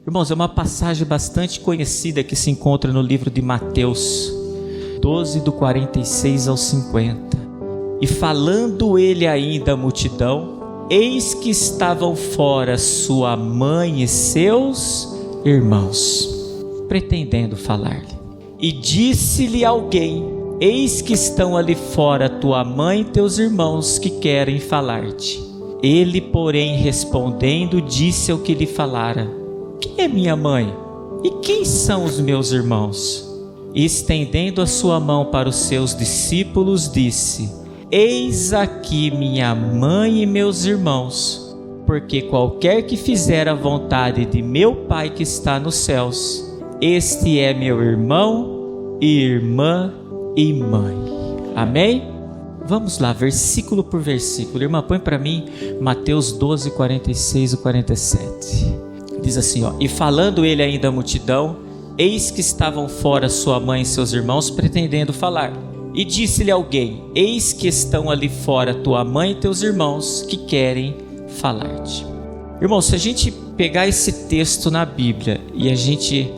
Irmãos, é uma passagem bastante conhecida que se encontra no livro de Mateus 12, do 46 ao 50. E falando ele ainda à multidão, eis que estavam fora sua mãe e seus irmãos, pretendendo falar-lhe. E disse-lhe alguém: eis que estão ali fora tua mãe e teus irmãos que querem falar-te. Ele, porém, respondendo, disse ao que lhe falara: quem é minha mãe? E quem são os meus irmãos? E estendendo a sua mão para os seus discípulos, disse: eis aqui minha mãe e meus irmãos, porque qualquer que fizer a vontade de meu Pai que está nos céus, este é meu irmão, irmã e mãe. Amém? Vamos lá, versículo por versículo. Irmã, põe para mim Mateus 12, 46 e 47. Diz assim, e falando ele ainda à multidão, eis que estavam fora sua mãe e seus irmãos, pretendendo falar. E disse-lhe alguém: eis que estão ali fora tua mãe e teus irmãos que querem falar-te. Irmão, se a gente pegar esse texto na Bíblia e a gente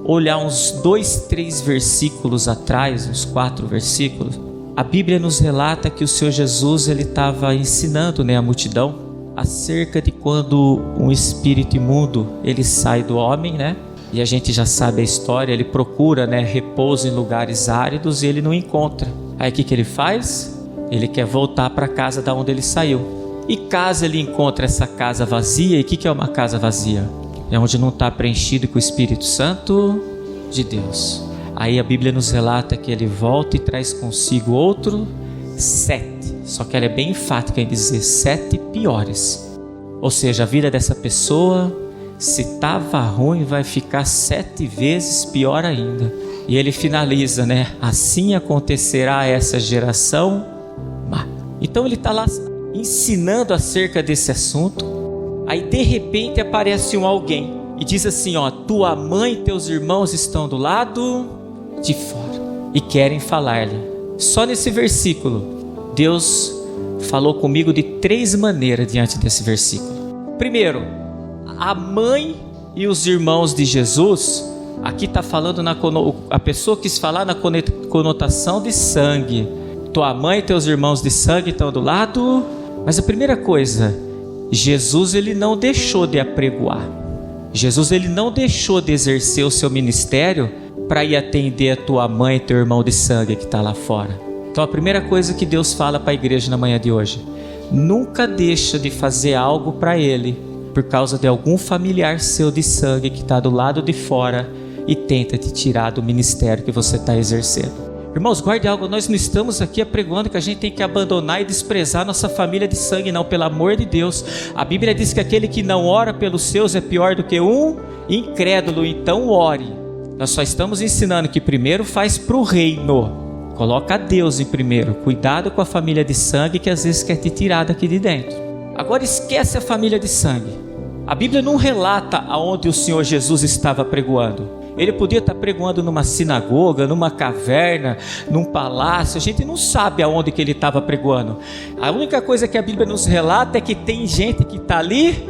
olhar uns 2, 3 versículos atrás, uns 4 versículos, a Bíblia nos relata que o Senhor Jesus estava ensinando, a multidão acerca de quando um espírito imundo ele sai do homem, e a gente já sabe a história. Ele procura, repouso em lugares áridos e ele não encontra. Aí o que ele faz? Ele quer voltar para a casa da onde ele saiu. E caso ele encontre essa casa vazia, e o que é uma casa vazia? É onde não está preenchido com o Espírito Santo de Deus. Aí a Bíblia nos relata que ele volta e traz consigo outro 7. Só que ela é bem enfática em dizer 7 piores. Ou seja, a vida dessa pessoa, se estava ruim, vai ficar 7 vezes pior ainda. E ele finaliza, assim acontecerá a essa geração má. Então ele está lá ensinando acerca desse assunto. Aí de repente aparece alguém e diz assim, tua mãe e teus irmãos estão do lado de fora e querem falar-lhe. Só nesse versículo Deus falou comigo de 3 maneiras diante desse versículo. Primeiro, a mãe e os irmãos de Jesus, aqui está falando, a pessoa quis falar na conotação de sangue. Tua mãe e teus irmãos de sangue estão do lado. Mas a primeira coisa, Jesus ele não deixou de apregoar. Jesus ele não deixou de exercer o seu ministério para ir atender a tua mãe e teu irmão de sangue que está lá fora. Então a primeira coisa que Deus fala para a igreja na manhã de hoje: nunca deixa de fazer algo para Ele por causa de algum familiar seu de sangue que está do lado de fora e tenta te tirar do ministério que você está exercendo. Irmãos, guarde algo, nós não estamos aqui apregoando que a gente tem que abandonar e desprezar nossa família de sangue, não, pelo amor de Deus. A Bíblia diz que aquele que não ora pelos seus é pior do que um incrédulo, então ore. Nós só estamos ensinando que primeiro faz para o reino. Coloca Deus em primeiro. Cuidado com a família de sangue que às vezes quer te tirar daqui de dentro. Agora esquece a família de sangue. A Bíblia não relata aonde o Senhor Jesus estava pregoando. Ele podia estar pregoando numa sinagoga, numa caverna, num palácio. A gente não sabe aonde que ele estava pregoando. A única coisa que a Bíblia nos relata é que tem gente que está ali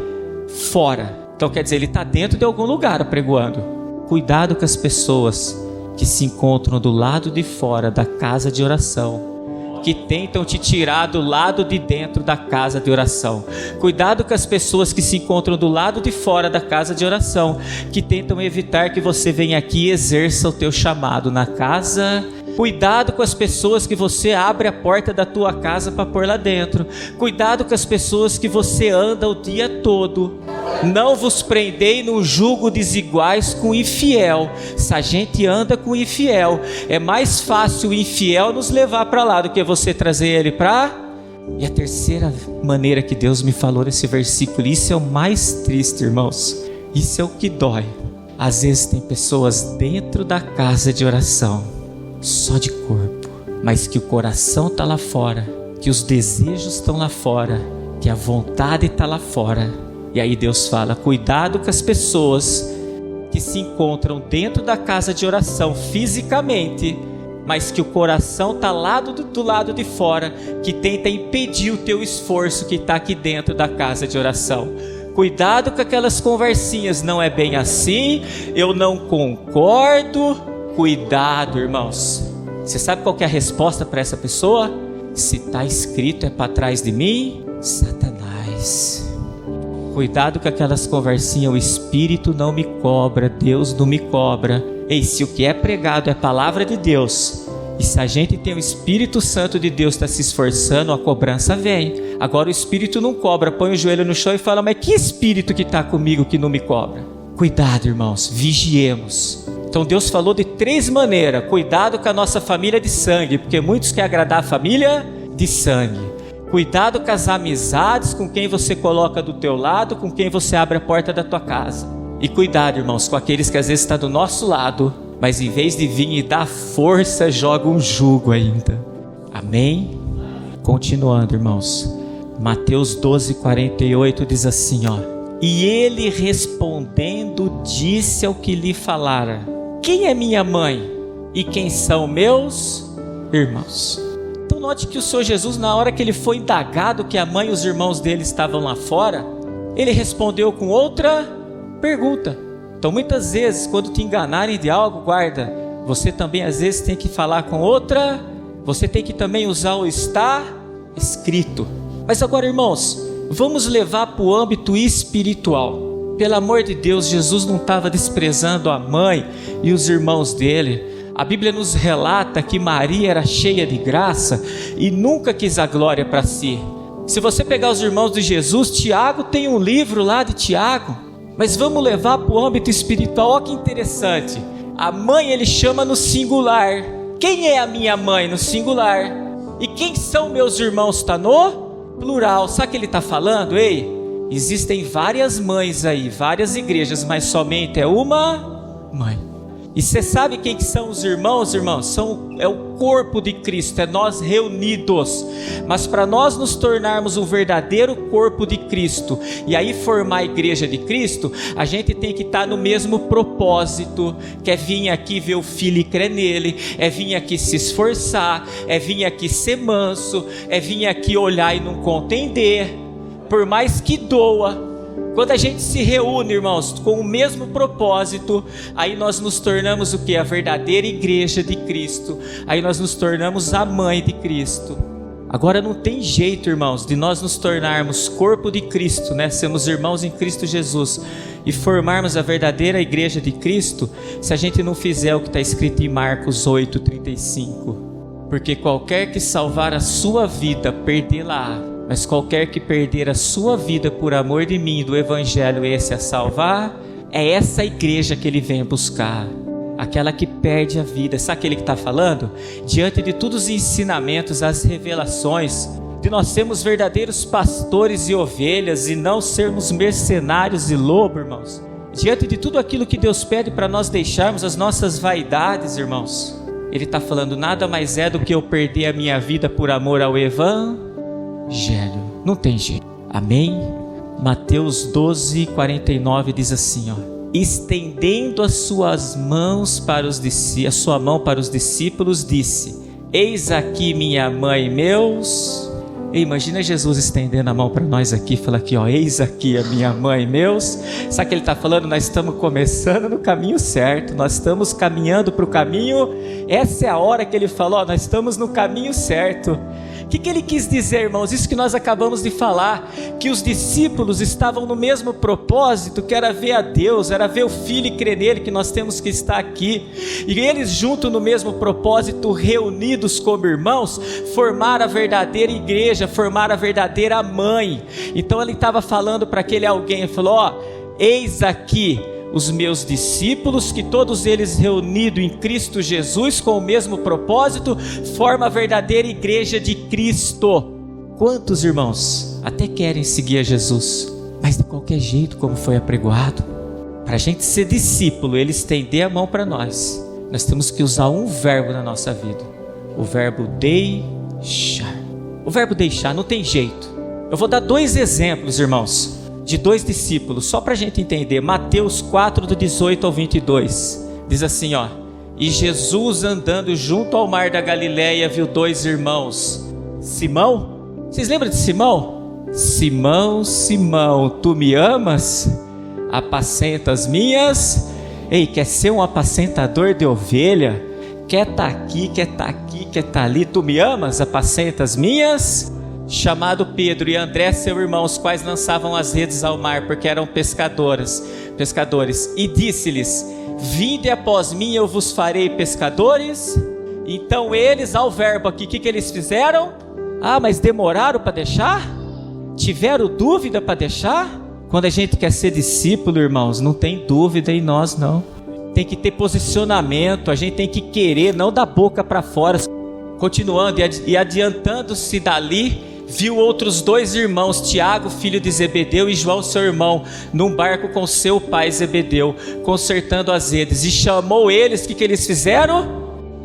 fora. Então quer dizer, ele está dentro de algum lugar pregoando. Cuidado com as pessoas que se encontram do lado de fora da casa de oração, que tentam te tirar do lado de dentro da casa de oração. Cuidado com as pessoas que se encontram do lado de fora da casa de oração, que tentam evitar que você venha aqui e exerça o teu chamado na casa. Cuidado com as pessoas que você abre a porta da tua casa para pôr lá dentro. Cuidado com as pessoas que você anda o dia todo. Não vos prendei num jugo desiguais com o infiel. Se a gente anda com o infiel, é mais fácil o infiel nos levar para lá do que você trazer ele para... E a terceira maneira que Deus me falou nesse versículo, isso é o mais triste, irmãos. Isso é o que dói. Às vezes tem pessoas dentro da casa de oração, só de corpo, mas que o coração está lá fora, que os desejos estão lá fora, que a vontade está lá fora. E aí Deus fala: cuidado com as pessoas que se encontram dentro da casa de oração fisicamente, mas que o coração está do lado de fora, que tenta impedir o teu esforço que está aqui dentro da casa de oração. Cuidado com aquelas conversinhas, não é bem assim, eu não concordo. Cuidado, irmãos. Você sabe qual que é a resposta para essa pessoa? Se está escrito é para trás de mim, Satanás. Cuidado com aquelas conversinhas, o Espírito não me cobra, Deus não me cobra. Ei, se o que é pregado é palavra de Deus, e se a gente tem o Espírito Santo de Deus, está se esforçando, a cobrança vem. Agora o Espírito não cobra, põe o joelho no chão e fala, mas que Espírito que está comigo que não me cobra? Cuidado, irmãos, vigiemos. Então Deus falou de 3 maneiras. Cuidado com a nossa família de sangue, porque muitos querem agradar a família de sangue. Cuidado com as amizades, com quem você coloca do teu lado, com quem você abre a porta da tua casa. E cuidado, irmãos, com aqueles que às vezes estão do nosso lado, mas em vez de vir e dar força, joga um jugo ainda. Amém? Continuando, irmãos. Mateus 12:48 diz assim, ó. E ele respondendo disse ao que lhe falara, quem é minha mãe e quem são meus irmãos? Então note que o Senhor Jesus, na hora que ele foi indagado que a mãe e os irmãos dele estavam lá fora, ele respondeu com outra pergunta. Então muitas vezes quando te enganarem de algo, guarda, você também às vezes tem que falar com outra, você tem que também usar o está escrito. Mas agora, irmãos, vamos levar para o âmbito espiritual. Pelo amor de Deus, Jesus não estava desprezando a mãe e os irmãos dele. A Bíblia nos relata que Maria era cheia de graça e nunca quis a glória para si. Se você pegar os irmãos de Jesus, Tiago tem um livro lá de Tiago. Mas vamos levar para o âmbito espiritual. Olha que interessante. A mãe ele chama no singular. Quem é a minha mãe? No singular. E quem são meus irmãos? Está no plural. Sabe o que ele está falando? Ei, existem várias mães aí, várias igrejas, mas somente é uma mãe. E você sabe quem que são os irmãos, irmãos? É o corpo de Cristo, é nós reunidos. Mas para nós nos tornarmos o verdadeiro corpo de Cristo, e aí formar a igreja de Cristo, a gente tem que estar no mesmo propósito, que é vir aqui ver o Filho e crer nele, é vir aqui se esforçar, é vir aqui ser manso, é vir aqui olhar e não contender, por mais que doa. Quando a gente se reúne, irmãos, com o mesmo propósito, aí nós nos tornamos o que? A verdadeira igreja de Cristo. Aí nós nos tornamos a mãe de Cristo. Agora não tem jeito, irmãos, de nós nos tornarmos corpo de Cristo, né? Sermos irmãos em Cristo Jesus e formarmos a verdadeira igreja de Cristo, se a gente não fizer o que está escrito em Marcos 8:35. Porque qualquer que salvar a sua vida, perdê-la-á. Mas qualquer que perder a sua vida por amor de mim e do Evangelho, esse a salvar, é essa igreja que ele vem buscar. Aquela que perde a vida. Sabe aquele que está falando? Diante de todos os ensinamentos, as revelações, de nós sermos verdadeiros pastores e ovelhas e não sermos mercenários e lobo, irmãos. Diante de tudo aquilo que Deus pede para nós deixarmos as nossas vaidades, irmãos. Ele está falando, nada mais é do que eu perder a minha vida por amor ao Evangelho. Não tem jeito. Amém? Mateus 12:49 diz assim, ó. Estendendo as suas mãos para a sua mão para os discípulos, disse, eis aqui minha mãe e meus... Imagina Jesus estendendo a mão para nós aqui, fala aqui, ó, eis aqui a minha mãe e meus. Sabe o que ele está falando? Nós estamos começando no caminho certo, nós estamos caminhando para o caminho. Essa é a hora que ele falou, ó, nós estamos no caminho certo. O que ele quis dizer, irmãos? Isso que nós acabamos de falar, que os discípulos estavam no mesmo propósito, que era ver a Deus, era ver o Filho e crer nele, que nós temos que estar aqui. E eles juntos no mesmo propósito, reunidos como irmãos, formaram a verdadeira igreja, formaram a verdadeira mãe. Então ele estava falando para aquele alguém, ele falou, ó, eis aqui os meus discípulos, que todos eles reunidos em Cristo Jesus, com o mesmo propósito, formam a verdadeira igreja de Cristo. Quantos irmãos até querem seguir a Jesus, mas de qualquer jeito, como foi apregoado? Para a gente ser discípulo, ele estender a mão para nós, nós temos que usar um verbo na nossa vida, o verbo deixar. O verbo deixar, não tem jeito. Eu vou dar 2 exemplos, irmãos, de 2 discípulos, só para a gente entender. Mateus 4:18-22, diz assim, ó. E Jesus andando junto ao mar da Galileia, viu 2 irmãos. Simão, vocês lembram de Simão? Simão, Simão, tu me amas? Apacenta as minhas. Ei, quer ser um apacentador de ovelha? Quer estar aqui, quer estar aqui, quer estar ali? Tu me amas? Apacenta as minhas. Chamado Pedro e André, seu irmão, os quais lançavam as redes ao mar, porque eram pescadores, e disse-lhes: vinde após mim, eu vos farei pescadores. Então eles, ao verbo aqui, o que eles fizeram? Mas demoraram para deixar? Tiveram dúvida para deixar? Quando a gente quer ser discípulo, irmãos, não tem dúvida em nós, não. Tem que ter posicionamento, a gente tem que querer, não da boca para fora. Continuando e adiantando-se dali, viu outros 2 irmãos, Tiago, filho de Zebedeu, e João, seu irmão, num barco com seu pai Zebedeu, consertando as redes. E chamou eles, o que eles fizeram?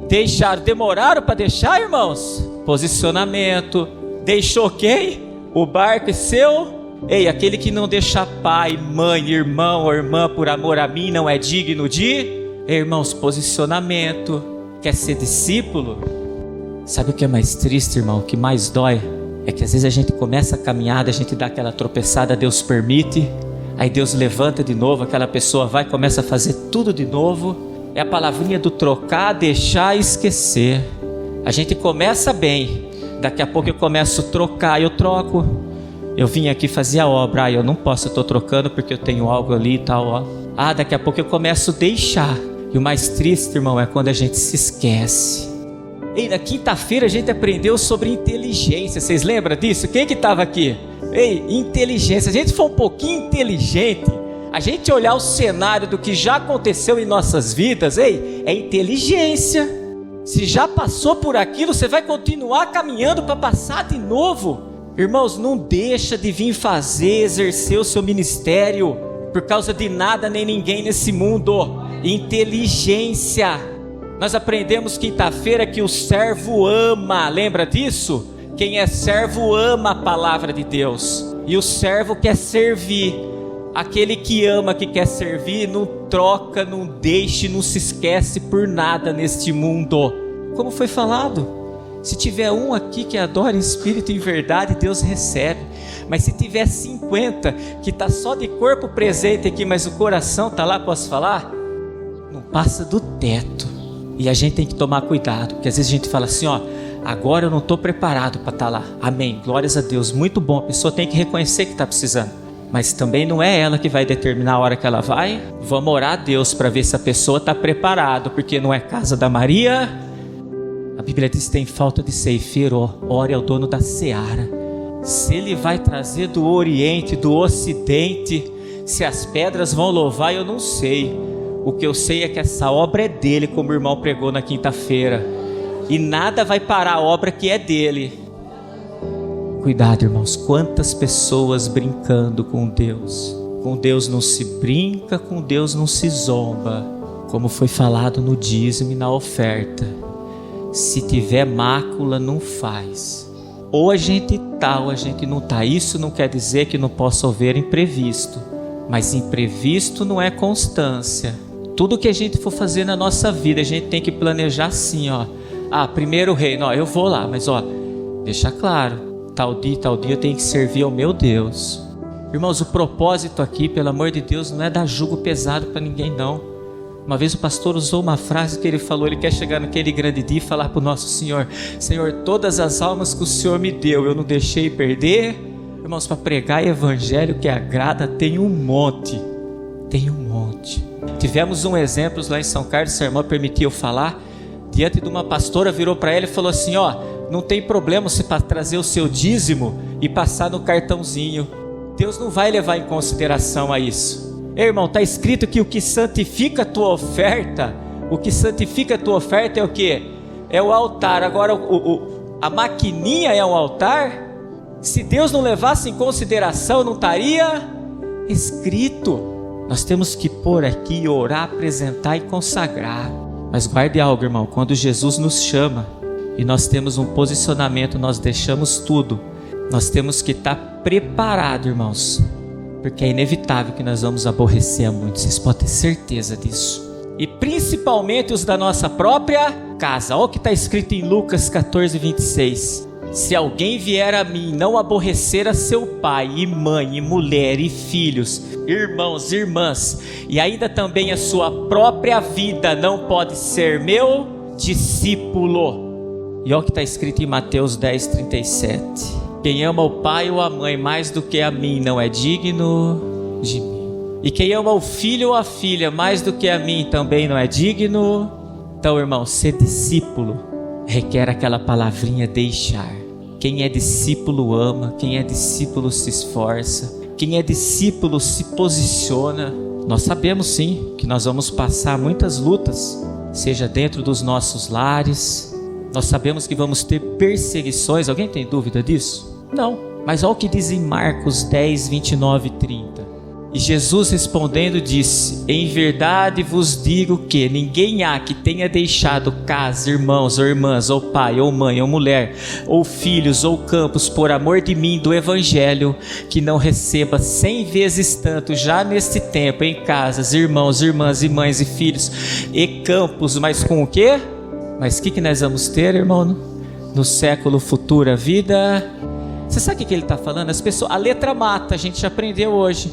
Deixaram. Demoraram para deixar, irmãos? Posicionamento. Deixou quem? O barco e seu... Ei, aquele que não deixa pai, mãe, irmão ou irmã por amor a mim não é digno de... Irmãos, posicionamento. Quer ser discípulo? Sabe o que é mais triste, irmão? O que mais dói? É que às vezes a gente começa a caminhada, a gente dá aquela tropeçada, Deus permite, aí Deus levanta de novo, aquela pessoa vai e começa a fazer tudo de novo. É a palavrinha do trocar, deixar e esquecer. A gente começa bem, daqui a pouco eu começo a trocar, eu troco. Eu vim aqui fazer a obra, eu não posso, eu estou trocando porque eu tenho algo ali e tal. Daqui a pouco eu começo a deixar. E o mais triste, irmão, é quando a gente se esquece. Ei, na quinta-feira a gente aprendeu sobre inteligência, vocês lembram disso? Quem que estava aqui? Ei, inteligência, se a gente for um pouquinho inteligente, a gente olhar o cenário do que já aconteceu em nossas vidas, ei, é inteligência. Se já passou por aquilo, você vai continuar caminhando para passar de novo. Irmãos, não deixa de vir fazer, exercer o seu ministério por causa de nada nem ninguém nesse mundo. Inteligência. Nós aprendemos quinta-feira que o servo ama, lembra disso? Quem é servo ama a palavra de Deus. E o servo quer servir. Aquele que ama, que quer servir, não troca, não deixe, não se esquece por nada neste mundo. Como foi falado, se tiver um aqui que adora em espírito e em verdade, Deus recebe. Mas se tiver 50 que está só de corpo presente aqui, mas o coração está lá, posso falar? Não passa do teto. E a gente tem que tomar cuidado, porque às vezes a gente fala assim, agora eu não estou preparado para estar lá. Amém, glórias a Deus, muito bom. A pessoa tem que reconhecer que está precisando. Mas também não é ela que vai determinar a hora que ela vai. Vamos orar a Deus para ver se a pessoa está preparada, porque não é casa da Maria. A Bíblia diz que tem falta de ceifeiro, ore ao dono da seara. Se ele vai trazer do oriente, do ocidente, se as pedras vão louvar, eu não sei. O que eu sei é que essa obra é dele, como o irmão pregou na quinta-feira. E nada vai parar a obra que é dele. Cuidado, irmãos, quantas pessoas brincando com Deus. Com Deus não se brinca, com Deus não se zomba. Como foi falado no dízimo e na oferta. Se tiver mácula, não faz. Ou a gente tá, ou a gente não tá. Isso não quer dizer que não possa haver imprevisto. Mas imprevisto não é constância. Tudo que a gente for fazer na nossa vida, a gente tem que planejar assim, primeiro reino, eu vou lá, mas deixa claro, tal dia eu tenho que servir ao meu Deus. Irmãos, o propósito aqui, pelo amor de Deus, não é dar jugo pesado para ninguém, não. Uma vez o pastor usou uma frase que ele falou, ele quer chegar naquele grande dia e falar para o nosso Senhor, Senhor, todas as almas que o Senhor me deu, eu não deixei perder. Irmãos, para pregar evangelho que agrada, tem um monte. Tivemos um exemplo lá em São Carlos, se a irmã permitiu eu falar, diante de uma pastora, virou para ela e falou assim, não tem problema você trazer o seu dízimo e passar no cartãozinho. Deus não vai levar em consideração a isso. Irmão, está escrito que o que santifica a tua oferta, é o quê? É o altar. Agora, a maquininha é um altar? Se Deus não levasse em consideração, não estaria escrito. Nós temos que pôr aqui, orar, apresentar e consagrar. Mas guarde algo, irmão, quando Jesus nos chama e nós temos um posicionamento, nós deixamos tudo. Nós temos que estar preparados, irmãos, porque é inevitável que nós vamos aborrecer a muitos. Vocês podem ter certeza disso. E principalmente os da nossa própria casa. Olha o que está escrito em Lucas 14, 26. Se alguém vier a mim, não aborrecer a seu pai e mãe e mulher e filhos, irmãos e irmãs, e ainda também a sua própria vida, não pode ser meu discípulo. E olha o que está escrito em Mateus 10:37. Quem ama o pai ou a mãe mais do que a mim não é digno de mim. E quem ama o filho ou a filha mais do que a mim também não é digno. Então, irmão, ser discípulo requer aquela palavrinha deixar. Quem é discípulo ama, quem é discípulo se esforça, quem é discípulo se posiciona. Nós sabemos sim que nós vamos passar muitas lutas, seja dentro dos nossos lares. Nós sabemos que vamos ter perseguições. Alguém tem dúvida disso? Não. Mas olha o que diz em Marcos 10, 29 e 30. E Jesus respondendo disse: em verdade vos digo que ninguém há que tenha deixado casa, irmãos ou irmãs, ou pai, ou mãe, ou mulher, ou filhos, ou campos, por amor de mim, do evangelho, que não receba 100 vezes tanto, já neste tempo, em casas, irmãos, irmãs, e mães, e filhos, e campos, mas com o quê? Mas o que nós vamos ter, irmão? No século futuro, a vida. Você sabe o que ele está falando? As pessoas, a letra mata, a gente já aprendeu hoje.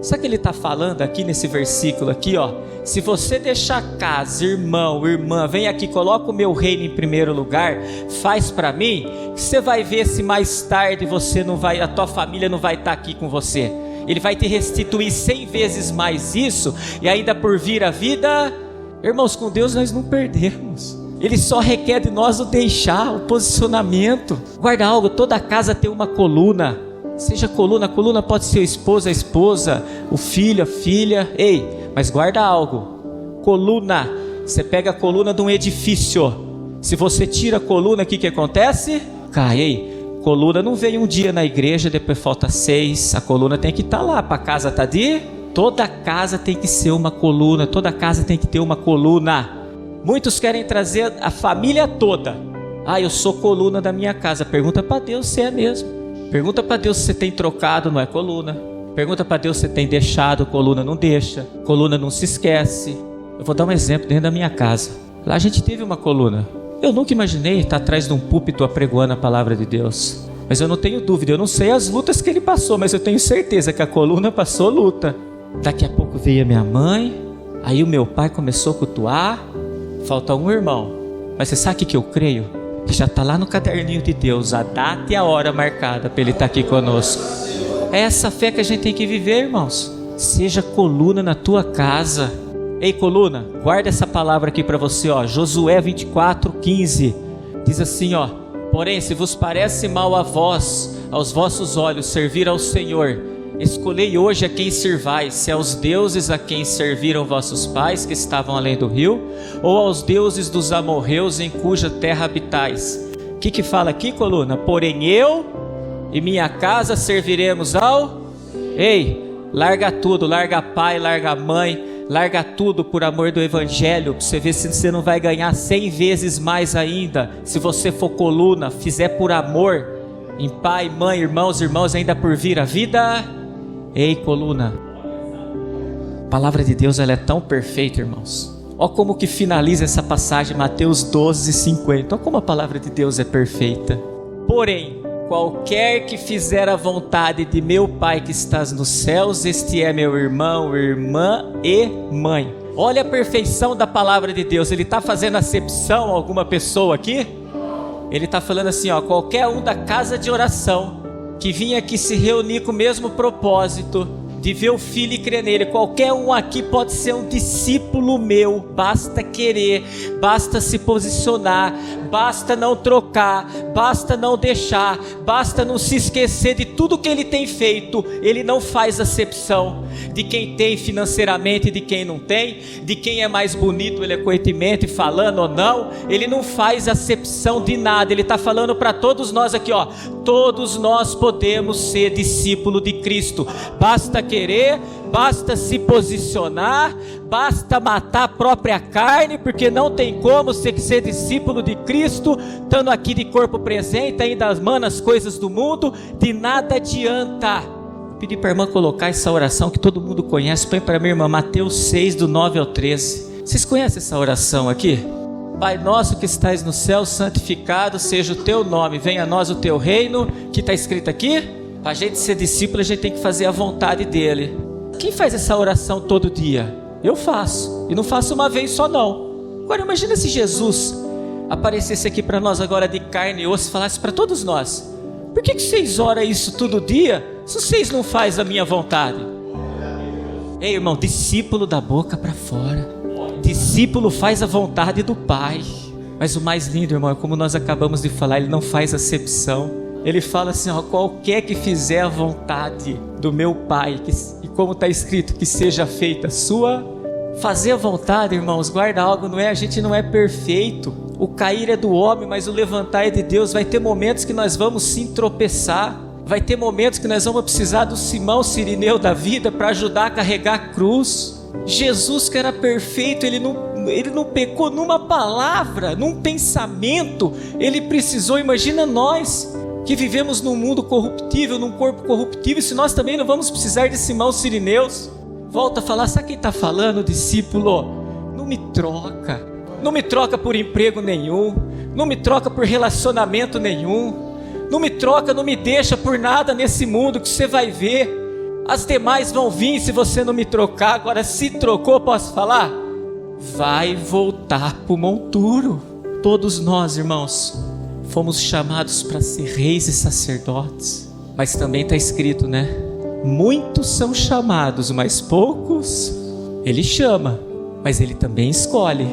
Sabe o que ele está falando aqui nesse versículo aqui, ó? Se você deixar casa, irmão, irmã, vem aqui, coloca o meu reino em primeiro lugar, faz para mim, você vai ver se mais tarde você não vai, a tua família não vai estar aqui com você. Ele vai te restituir 100 vezes mais isso, e ainda por vir a vida. Irmãos, com Deus nós não perdemos. Ele só requer de nós o deixar, o posicionamento. Guarda algo, toda casa tem uma coluna. Seja coluna, a coluna pode ser o esposo, a esposa, o filho, a filha. Ei, mas guarda algo. Coluna, você pega a coluna de um edifício. Se você tira a coluna, o que acontece? Cai. Ei, coluna não veio um dia na igreja, depois falta 6. A coluna tem que estar lá, para a casa estar de... Toda casa tem que ser uma coluna, toda casa tem que ter uma coluna. Muitos querem trazer a família toda. Ah, eu sou coluna da minha casa. Pergunta para Deus se é mesmo. Pergunta para Deus se você tem trocado, não é coluna. Pergunta para Deus se você tem deixado, coluna não deixa. Coluna não se esquece. Eu vou dar um exemplo dentro da minha casa. Lá a gente teve uma coluna. Eu nunca imaginei estar atrás de um púlpito apregoando a palavra de Deus. Mas eu não tenho dúvida, eu não sei as lutas que ele passou, mas eu tenho certeza que a coluna passou luta. Daqui a pouco veio a minha mãe, aí o meu pai começou a cultuar. Falta um irmão. Mas você sabe o que eu creio? Que já está lá no caderninho de Deus, a data e a hora marcada para ele estar aqui conosco. É essa fé que a gente tem que viver, irmãos. Seja coluna na tua casa. Ei, coluna, guarda essa palavra aqui para você, ó. Josué 24:15 diz assim, ó: porém, se vos parece mal a vós, aos vossos olhos, servir ao Senhor, escolhei hoje a quem servais, se aos deuses a quem serviram vossos pais que estavam além do rio, ou aos deuses dos amorreus em cuja terra habitais. O que fala aqui, coluna? Porém eu e minha casa serviremos ao... Ei, larga tudo, larga pai, larga mãe, larga tudo por amor do evangelho, para você ver se você não vai ganhar 100 vezes mais ainda, se você for coluna, fizer por amor, em pai, mãe, irmãos, irmãos, ainda por vir a vida. Ei, coluna, a palavra de Deus ela é tão perfeita, irmãos. Olha como que finaliza essa passagem, Mateus 12:50. Olha como a palavra de Deus é perfeita. Porém, qualquer que fizer a vontade de meu Pai que estás nos céus, este é meu irmão, irmã e mãe. Olha a perfeição da palavra de Deus. Ele está fazendo acepção a alguma pessoa aqui? Ele está falando assim, ó: qualquer um da casa de oração que vinha aqui se reunir com o mesmo propósito de ver o Filho e crer nele, qualquer um aqui pode ser um discípulo meu. Basta querer, basta se posicionar, basta não trocar, basta não deixar, basta não se esquecer de tudo que ele tem feito. Ele não faz acepção de quem tem financeiramente e de quem não tem, de quem é mais bonito eloquentemente falando ou não. Ele não faz acepção de nada. Ele está falando para todos nós aqui, ó: todos nós podemos ser discípulo de Cristo. Basta querer, basta se posicionar, basta matar a própria carne, porque não tem como ser discípulo de Cristo estando aqui de corpo presente, ainda amando as coisas do mundo. De nada adianta. Vou pedir para a irmã colocar essa oração que todo mundo conhece. Põe para minha irmã, Mateus 6, do 9 ao 13. Vocês conhecem essa oração aqui? Pai nosso que estais no céu, santificado seja o teu nome, venha a nós o teu reino, que está escrito aqui. Para a gente ser discípulo, a gente tem que fazer a vontade dele. Quem faz essa oração todo dia? Eu faço, e não faço uma vez só não. Agora imagina se Jesus aparecesse aqui para nós agora de carne e osso e falasse para todos nós: por que vocês oram isso todo dia, se vocês não fazem a minha vontade? Ei, irmão, discípulo da boca para fora. Discípulo faz a vontade do Pai. Mas o mais lindo, irmão, é como nós acabamos de falar, ele não faz acepção. Ele fala assim, ó, qualquer que fizer a vontade do meu Pai, e como está escrito, que seja feita a sua. Fazer a vontade, irmãos, guarda algo, a gente não é perfeito. O cair é do homem, mas o levantar é de Deus. Vai ter momentos que nós vamos sim tropeçar. Vai ter momentos que nós vamos precisar do Simão Sirineu da vida para ajudar a carregar a cruz. Jesus, que era perfeito, ele não pecou numa palavra, num pensamento. Ele precisou, imagina nós que vivemos num mundo corruptível, num corpo corruptível, se nós também não vamos precisar de Simão Sirineus. Volta a falar, sabe quem está falando, discípulo? Não me troca por emprego nenhum, não me troca por relacionamento nenhum, não me troca, não me deixa por nada nesse mundo, que você vai ver, as demais vão vir se você não me trocar. Agora, se trocou, posso falar? Vai voltar para o monturo. Todos nós, irmãos, fomos chamados para ser reis e sacerdotes, mas também está escrito, né? Muitos são chamados, mas poucos. Ele chama, mas ele também escolhe.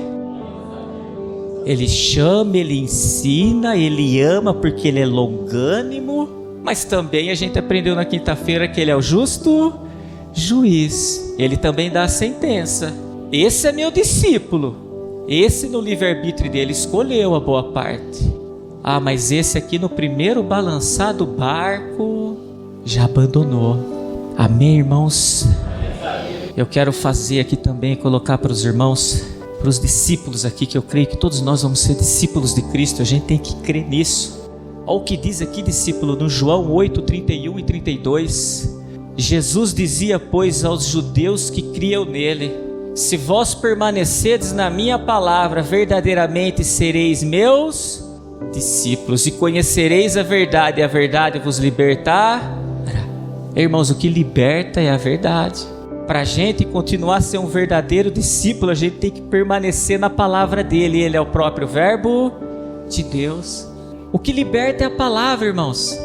Ele chama, ele ensina, ele ama porque ele é longânimo, mas também a gente aprendeu na quinta-feira que ele é o justo juiz. Ele também dá a sentença. Esse é meu discípulo. Esse no livre-arbítrio dele escolheu a boa parte. Ah, mas esse aqui no primeiro balançar do barco já abandonou. Amém, irmãos? Eu quero fazer aqui também, colocar para os irmãos, para os discípulos aqui, que eu creio que todos nós vamos ser discípulos de Cristo. A gente tem que crer nisso. Olha o que diz aqui, discípulo, no João 8, 31 e 32. Jesus dizia, pois, aos judeus que criam nele: se vós permanecerdes na minha palavra, verdadeiramente sereis meus discípulos, e conhecereis a verdade vos libertará. Irmãos, o que liberta é a verdade. Para a gente continuar a ser um verdadeiro discípulo, a gente tem que permanecer na palavra dele. Ele é o próprio verbo de Deus. O que liberta é a palavra, irmãos.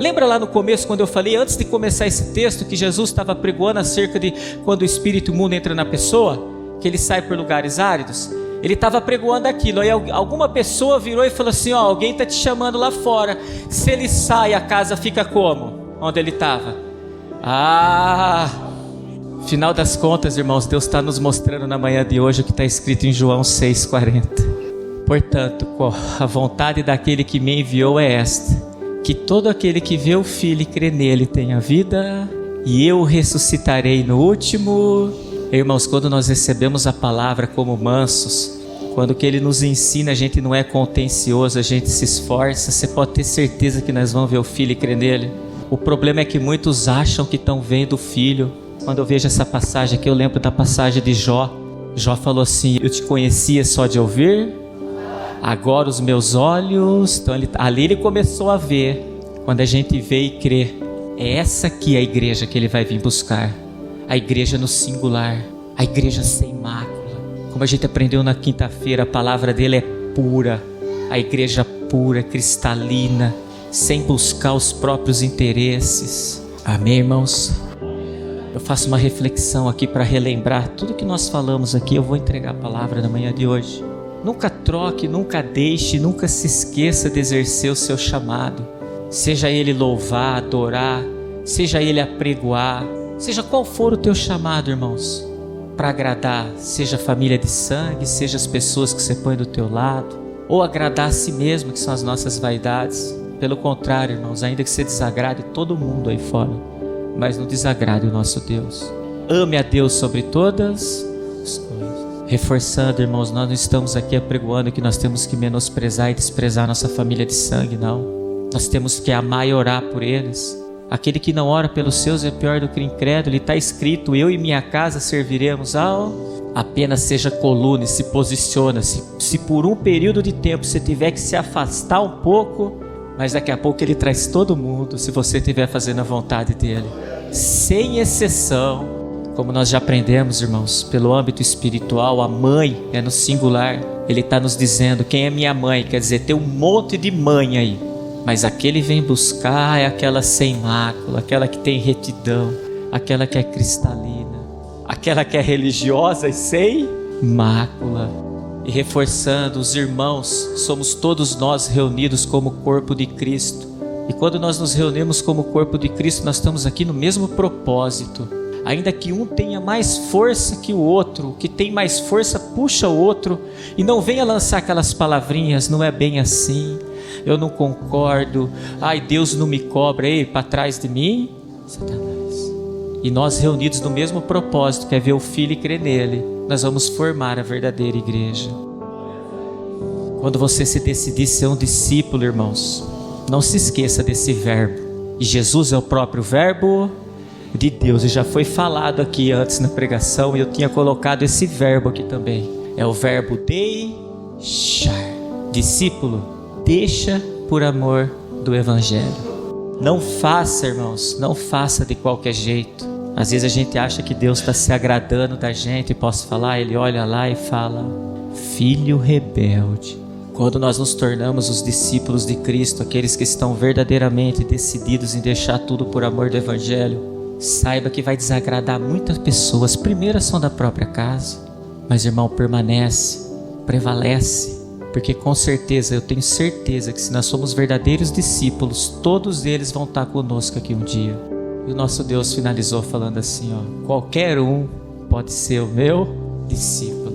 Lembra lá no começo, quando eu falei, antes de começar esse texto, que Jesus estava pregoando acerca de quando o espírito imundo entra na pessoa, que ele sai por lugares áridos? Ele estava pregoando aquilo, aí alguma pessoa virou e falou assim, ó, alguém está te chamando lá fora. Se ele sai, a casa fica como? Onde ele estava? Final das contas, irmãos, Deus está nos mostrando na manhã de hoje o que está escrito em João 6,40. Portanto, a vontade daquele que me enviou é esta: que todo aquele que vê o Filho e crê nele tenha vida, e eu ressuscitarei no último. Irmãos, quando nós recebemos a palavra como mansos, quando o que ele nos ensina, a gente não é contencioso, a gente se esforça, você pode ter certeza que nós vamos ver o Filho e crer nele. O problema é que muitos acham que estão vendo o Filho. Quando eu vejo essa passagem aqui, eu lembro da passagem de Jó. Jó falou assim, eu te conhecia só de ouvir, agora os meus olhos... Então ali ele começou a ver. Quando a gente vê e crê, é essa aqui a igreja que ele vai vir buscar. A igreja no singular, a igreja sem mácula. Como a gente aprendeu na quinta-feira, a palavra dele é pura. A igreja pura, cristalina, sem buscar os próprios interesses. Amém, irmãos? Eu faço uma reflexão aqui para relembrar tudo que nós falamos aqui. Eu vou entregar a palavra na manhã de hoje. Nunca troque, nunca deixe, nunca se esqueça de exercer o seu chamado. Seja ele louvar, adorar, seja ele apregoar, seja qual for o teu chamado, irmãos, para agradar, seja a família de sangue, seja as pessoas que você põe do teu lado, ou agradar a si mesmo, que são as nossas vaidades. Pelo contrário, irmãos, ainda que você desagrade todo mundo aí fora, mas não desagrade o nosso Deus. Ame a Deus sobre todas as coisas. Reforçando, irmãos, nós não estamos aqui apregoando que nós temos que menosprezar e desprezar nossa família de sangue, não. Nós temos que amar e orar por eles. Aquele que não ora pelos seus é pior do que o incrédulo. E está escrito, eu e minha casa serviremos ao Apenas seja coluna e se posiciona. Se por um período de tempo você tiver que se afastar um pouco, mas daqui a pouco Ele traz todo mundo, se você estiver fazendo a vontade dEle. Sem exceção, como nós já aprendemos, irmãos, pelo âmbito espiritual, a mãe é no singular. Ele está nos dizendo, quem é minha mãe? Quer dizer, tem um monte de mãe aí. Mas aquele vem buscar é aquela sem mácula, aquela que tem retidão, aquela que é cristalina, aquela que é religiosa e sem mácula. E reforçando, os irmãos, somos todos nós reunidos como corpo de Cristo. E quando nós nos reunimos como corpo de Cristo, nós estamos aqui no mesmo propósito. Ainda que um tenha mais força que o outro, o que tem mais força puxa o outro, e não venha lançar aquelas palavrinhas, não é bem assim, eu não concordo, ai, Deus não me cobra, ei, para trás de mim, Satanás. E nós reunidos no mesmo propósito, que é ver o Filho e crer nele, nós vamos formar a verdadeira igreja. Quando você se decidir ser um discípulo, irmãos, não se esqueça desse verbo. E Jesus é o próprio verbo de Deus, e já foi falado aqui antes na pregação, e eu tinha colocado esse verbo aqui também. É o verbo deixar. Discípulo, deixa por amor do Evangelho. Não faça, irmãos, não faça de qualquer jeito. Às vezes a gente acha que Deus está se agradando da gente, e posso falar, Ele olha lá e fala, filho rebelde. Quando nós nos tornamos os discípulos de Cristo, aqueles que estão verdadeiramente decididos em deixar tudo por amor do Evangelho, saiba que vai desagradar muitas pessoas. Primeiro são da própria casa, mas irmão, permanece, prevalece, porque com certeza, eu tenho certeza que se nós somos verdadeiros discípulos, todos eles vão estar conosco aqui um dia. E o nosso Deus finalizou falando assim, ó, qualquer um pode ser o meu discípulo.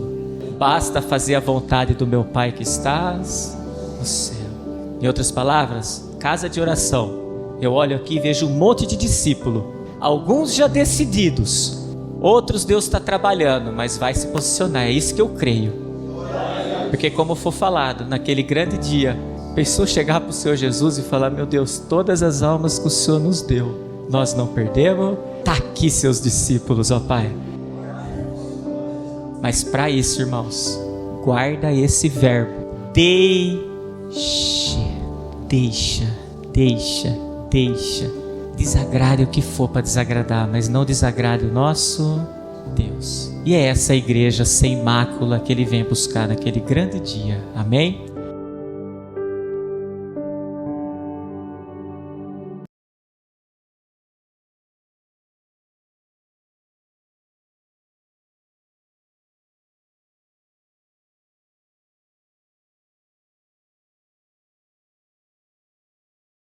Basta fazer a vontade do meu Pai que estás no céu. Em outras palavras, casa de oração. Eu olho aqui e vejo um monte de discípulo. Alguns já decididos. Outros Deus está trabalhando, mas vai se posicionar. É isso que eu creio. Porque como for falado, naquele grande dia, pensou chegar para o Senhor Jesus e falar, meu Deus, todas as almas que o Senhor nos deu, nós não perdemos. Está aqui seus discípulos, ó Pai. Mas para isso, irmãos, guarda esse verbo. Deixa. Desagrade o que for para desagradar, mas não desagrade o nosso Deus. E é essa igreja sem mácula que Ele vem buscar naquele grande dia. Amém?